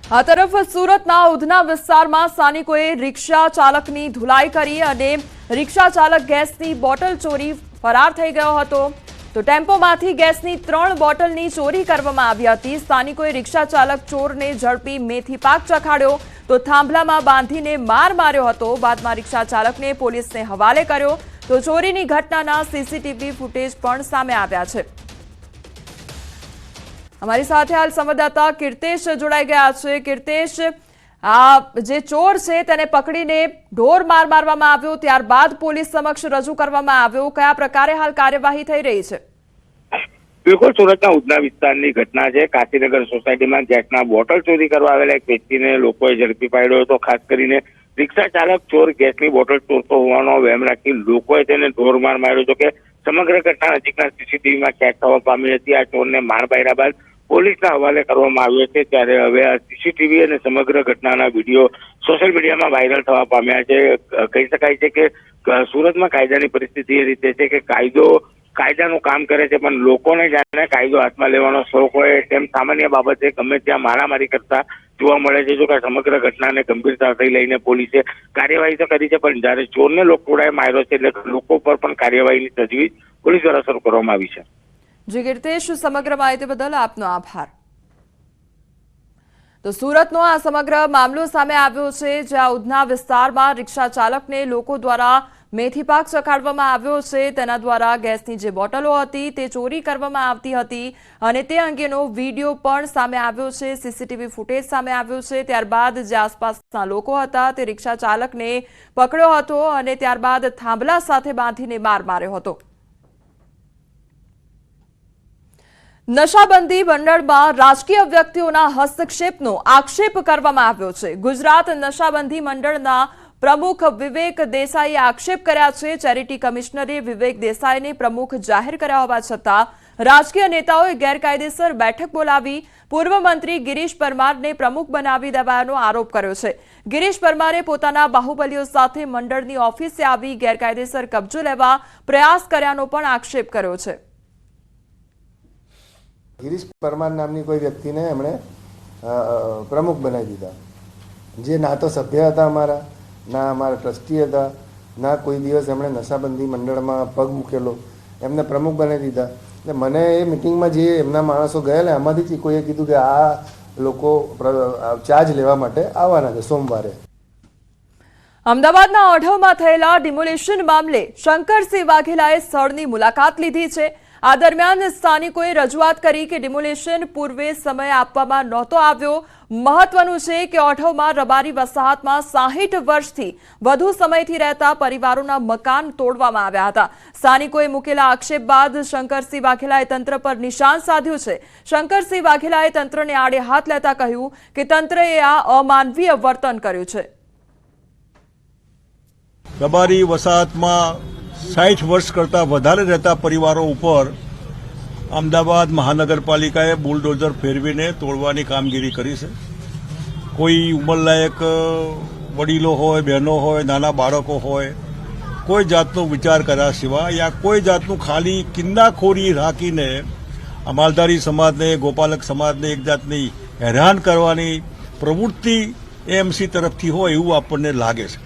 આ તરફ સુરતના ઉધના વિસ્તારમાં સ્થાનિકોએ રિક્ષા ચાલકની ધુલાઈ કરી અને રિક્ષા ચાલક ગેસની બોટલ ચોરી ફરાર થઈ ગયો હતો। તો ટેમ્પોમાંથી ગેસની 3 બોટલની ચોરી કરવામાં આવી હતી। સ્થાનિકોએ રિક્ષા ચાલક ચોરને ઝડપી મેથી પાક ચખાડ્યો તો થાંભલામાં બાંધીને માર માર્યો હતો। બાદમાં રિક્ષા ચાલકને પોલીસને હવાલે કર્યો તો ચોરીની ઘટનાના સીસીટીવી ફૂટેજ પણ સામે આવ્યા છે। हमारी साथ हाल संवाददाता कीर्तेश जोड़ाई गया है। कीर्तेश, आ जे चोर छे तेने पकड़ीने ढोर मार मारवामां आव्यो, त्यारबाद पोलीस समक्ष रजू करवामां आव्यो। कया प्रकारे हाल कार्यवाही थई रही छे? बिल्कुल, सूरतना उधना विस्तारनी घटना है। काशीनगर सोसायटी में गैसना बोटल चोरी करवा आवेला एक व्यक्तिने लोकोए झड़पी पाड्यो हतो। खास करीने रिक्शा चालक चोर गैसनी बोटल चोरतो होવાનો વહેમ રાખી લોકોએ તેને ઢોર માર માર્યો હતો કે સમગ્ર ઘટના નજીકના સીસીટીવીમાં કેદ થવા પામી હતી। આ ચોરને માર માર્યા બાદ પોલીસના હવાલે કરવામાં આવ્યો છે। ત્યારે હવે આ સીસીટીવી અને સમગ્ર ઘટનાના વિડીયો સોશિયલ મીડિયામાં વાયરલ થવા પામ્યા છે। કહી શકાય છે કે સુરતમાં કાયદાની પરિસ્થિતિ એ રીતે છે કે કાયદાનું કામ કરે છે, પણ લોકોને જાણે કાયદો હાથમાં લેવાનો શોખ હોય તેમ સામાન્ય બાબતે ગમે ત્યાં મારામારી કરતા જોવા મળે છે। જો કે સમગ્ર ઘટનાને ગંભીરતાથી લઈને પોલીસે કાર્યવાહી તો કરી છે, પણ જ્યારે ચોરને લોકટોળાએ માર્યો છે એટલે લોકો પર પણ કાર્યવાહીની તજવીજ પોલીસ દ્વારા શરૂ કરવામાં આવી છે। જી कीर्तेश, समग्र माहिती बदल आपनो आभार। तो सूरतनो आ समग्र मामलो सामे आव्यो छे, ज्यां उधना विस्तारमां रिक्शा चालकने लोको द्वारा मेथी पाक चखाडवामां આવ્યો છે। તેના દ્વારા ગેસની જે બોટલો હતી તે ચોરી કરવામાં આવતી હતી અને તે અંગેનો વિડીયો પણ સામે આવ્યો છે। સીસીટીવી ફૂટેજ સામે આવ્યો છે। ત્યારબાદ જે આસપાસના લોકો હતા તે રિક્ષા ચાલકને પકડ્યો હતો અને ત્યારબાદ થાંભલા સાથે બાંધીને માર માર્યો હતો। નશાબંધી મંડળમાં રાજકીય વ્યક્તિઓના હસ્તક્ષેપનો આક્ષેપ કરવામાં આવ્યો છે। ગુજરાત નશાબંધી મંડળના પ્રમુખ વિવેક દેસાઈએ આક્ષેપ કર્યા છે। ચેરિટી કમિશનરે વિવેક દેસાઈને પ્રમુખ જાહેર કર્યા હોવા છતાં રાજકીય નેતાઓએ ગેરકાયદેસર બેઠક બોલાવી પૂર્વ મંત્રી ગિરીશ પરમારને પ્રમુખ બનાવી દેવાનો આરોપ કર્યો છે। ગિરીશ પરમારે પોતાના બાહુબલીઓ સાથે મંડળની ઓફિસે આવી ગેરકાયદેસર કબજો લેવા પ્રયાસ કર્યાનો પણ આક્ષેપ કર્યો છે। गिरीश परमार नामनी कोई व्यक्ति ने हमने प्रमुख बनावी दीधा, जे ना तो सभ्य था अमारा, ना अमारा ट्रस्टी था, ना कोई दिवस एमणे नशाबंधी मंडल में पग मूकेलो, एमने प्रमुख बनावी दीधा। એટલે મને એ મિટિંગમાં જે એમના માણસો ગયેલા એમાંથી કોઈએ કીધું કે આ લોકો ચાર્જ લેવા માટે આવવાના છે સોમવારે। અમદાવાદના ઓઢવમાં થયેલા ડિમોલિશન મામલે શંકરસિંહ વાઘેલાએ સ્થળની મુલાકાત લીધી છે। આ દરમિયાન સ્થાનિકોએ રજૂઆત કરી કે ડિમોલિશન પૂર્વે સમય આપવામાં નહોતો આવ્યો। મહત્વનું છે કે ઓઢવમાં રબારી વસાહતમાં 60 વર્ષથી વધુ સમયથી રહેતા પરિવારોના મકાન તોડવામાં આવ્યા હતા। સ્થાનિકોએ મૂકેલા આક્ષેપ બાદ શંકરસિંહ વાઘેલાએ તંત્ર પર નિશાન સાધ્યું છે। શંકરસિંહ વાઘેલાએ તંત્રને આડે હાથ લેતા કહ્યું કે તંત્રએ આ અમાનવીય વર્તન કર્યું છે। રબારી વસાહતમાં 60 વર્ષ કરતા વધારે રહેતા પરિવારો ઉપર અમદાવાદ મહાનગરપાલિકાએ બુલડોઝર ફેરવીને તોડવાની કામગીરી કરી છે। કોઈ ઉંમરલાયક વડીલો હોય, બહેનો હોય, નાના બાળકો હોય, કોઈ જાતનો વિચાર કર્યા સિવાય યા કોઈ જાતનું ખાલી કિન્નાખોરી રાખીને અમાલધારી સમાજને, ગોપાલક સમાજને એક જાતની હેરાન કરવાની પ્રવૃત્તિ એએમસી તરફથી હોય એવું આપણને લાગે છે।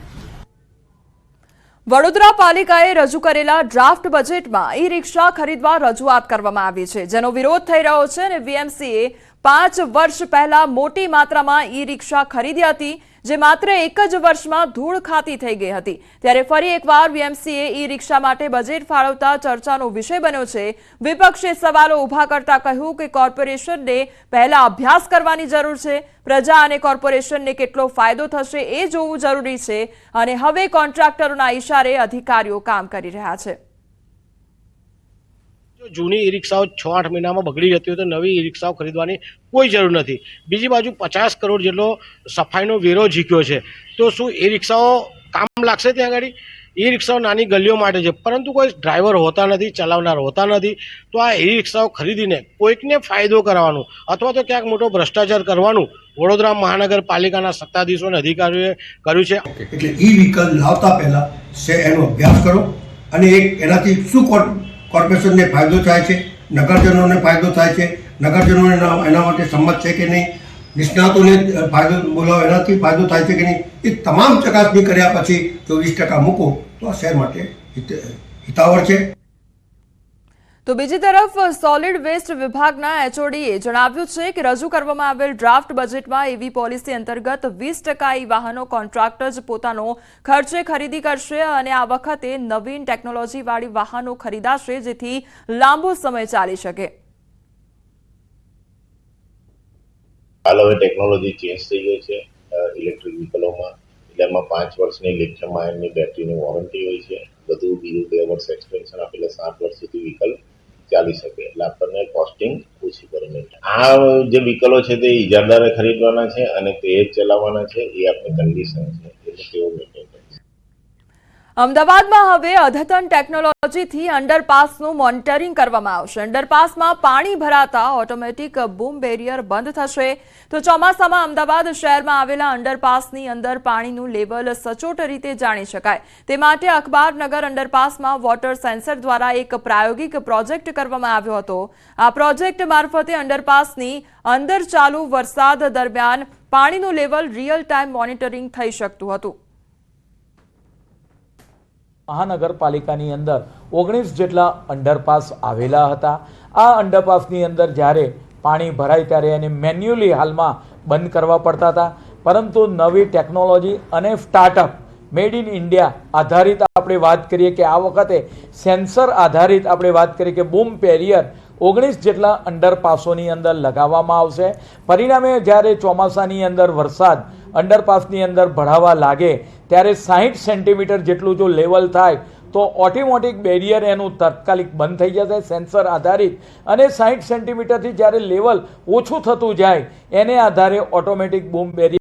વડોદરા પાલિકાએ રજૂ કરેલા ડ્રાફ્ટ બજેટમાં ઈ રિક્ષા ખરીદવા રજૂઆત કરવામાં આવી છે, જેનો વિરોધ થઈ રહ્યો છે અને વીએમસીએ 5 વર્ષ પહેલા મોટી માત્રામાં ઈ રિક્ષા ખરીદી હતી, જે માત્ર એક જ વર્ષમાં ધૂળ ખાતી થઈ ગઈ હતી। ત્યારે ફરી એકવાર વીએમસીએ ઈ રિક્ષા માટે બજેટ ફાળવતા ચર્ચાનો વિષય બન્યો છે। વિપક્ષે સવાલો ઉભા કરતા કહ્યું કે કોર્પોરેશનને પહેલા અભ્યાસ કરવાની જરૂર છે, પ્રજા અને કોર્પોરેશનને કેટલો ફાયદો થશે એ જોવું જરૂરી છે અને હવે કોન્ટ્રાક્ટરોના ઇશારે અધિકારીઓ કામ કરી રહ્યા છે। જૂની ઈ રિક્ષાઓ 6-8 મહિનામાં બગડી જતી હોય તો નવી ઈ રિક્ષાઓ ખરીદવાની કોઈ જરૂર નથી। બીજી બાજુ 50 કરોડ જેટલો સફાઈનો વેરો ઝીક્યો છે, તો શું એ રિક્ષાઓ કામ લાગશે ત્યાં આગળ? ઈ રિક્ષાઓ નાની ગલીઓ માટે છે, પરંતુ કોઈ ડ્રાઈવર હોતા નથી, ચલાવનાર હોતા નથી। તો આ ઈ રિક્ષાઓ ખરીદીને કોઈકને ફાયદો કરવાનું અથવા તો ક્યાંક મોટો ભ્રષ્ટાચાર કરવાનું વડોદરા મહાનગરપાલિકાના સત્તાધીશો અને અધિકારીઓએ કર્યું છે। એટલે ઈ વ્હીકલ લાવતા પહેલા એનો અભ્યાસ કરો અને એનાથી શું કોર્પોરેશનને ફાયદો થાય છે, નગરજનોને ફાયદો થાય છે, નગરજનોને એના માટે સંમત છે કે નહીં, નિષ્ણાતોને ફાયદો બોલાવો, એનાથી ફાયદો થાય છે કે નહીં, એ તમામ ચકાસણી કર્યા પછી જો 20% મૂકો તો આ શહેર માટે હિતાવહ છે. તો બીજી તરફ સોલિડ વેસ્ટ વિભાગના એચઓડીએ જણાવ્યું છે કે રજૂ કરવામાં આવેલ ડ્રાફ્ટ બજેટમાં એવી પોલિસી અંતર્ગત 20% ઈ વાહનો કોન્ટ્રાક્ટર જ પોતાનો ખર્ચે ખરીદી કરશે અને આ વખતે નવીન ટેકનોલોજીવાળી વાહનો ખરીદાશે જેથી લાંબો સમય ચાલી શકે. હાલ હવે ટેકનોલોજી ચેન્જ થઈ ગઈ છે ઇલેક્ટ્રિક વ્હીકલોમાં, એટલે એમાં 5 વર્ષની લિથિયમ આયનની બેટરીની વોરંટી હોય છે. બધું બીજું 2 વર્ષ એક્સટેન્શન આપેલે 7 વર્ષ સુધી વ્હીકલ ચાલી શકે, એટલે આપણને કોસ્ટિંગ ઓછી પડે. આ જે વ્હીકલો છે તે ઇજારદારે ખરીદવાના છે અને તે જ ચલાવવાના છે, એ આપણી કન્ડિશન છે, એટલે તેઓ મેન્ટેન કરે છે. અમદાવાદમાં હવે અદ્યતન ટેકનોલોજીથી અંડરપાસનું મોનિટરિંગ કરવામાં આવશે. અંડરપાસમાં પાણી ભરાતા ઓટોમેટિક બૂમ બેરિયર બંધ થશે. તો ચોમાસામાં અમદાવાદ શહેરમાં આવેલા અંડરપાસની અંદર પાણીનું લેવલ સચોટ રીતે જાણી શકાય તે માટે અખબારનગર અંડરપાસમાં વોટર સેન્સર દ્વારા એક પ્રાયોગિક પ્રોજેક્ટ કરવામાં આવ્યો હતો. આ પ્રોજેક્ટ મારફતે અંડરપાસની અંદર ચાલુ વરસાદ દરમિયાન પાણીનું લેવલ રિયલ ટાઈમ મોનિટરિંગ થઈ શકતું હતું. મહાનગરપાલિકાની અંદર 19 જેટલા અંડરપાસ આવેલા હતા. આ અંડરપાસની અંદર જ્યારે પાણી ભરાય ત્યારે એને મેન્યુઅલી હાલમાં બંધ કરવા પડતા હતા, પરંતુ નવી ટેકનોલોજી અને સ્ટાર્ટઅપ મેડ ઇન ઇન્ડિયા આધારિત આપણે વાત કરીએ કે આ વખતે સેન્સર આધારિત આપણે વાત કરીએ કે બૂમ બેરિયર 19 જેટલા અંડરપાસોની અંદર લગાવવામાં આવશે. પરિણામે જ્યારે ચોમાસાની અંદર વરસાદ અંડરપાસની અંદર ભરાવા લાગે ત્યારે 60 સેન્ટીમીટર જેટલું જો લેવલ થાય તો ઓટોમેટિક બેરિયર એનું તાત્કાલિક બંધ થઈ જશે સેન્સર આધારિત, અને 60 સેન્ટીમીટરથી જ્યારે લેવલ ઓછું થતું જાય એને આધારે ઓટોમેટિક બૂમ બેરિયર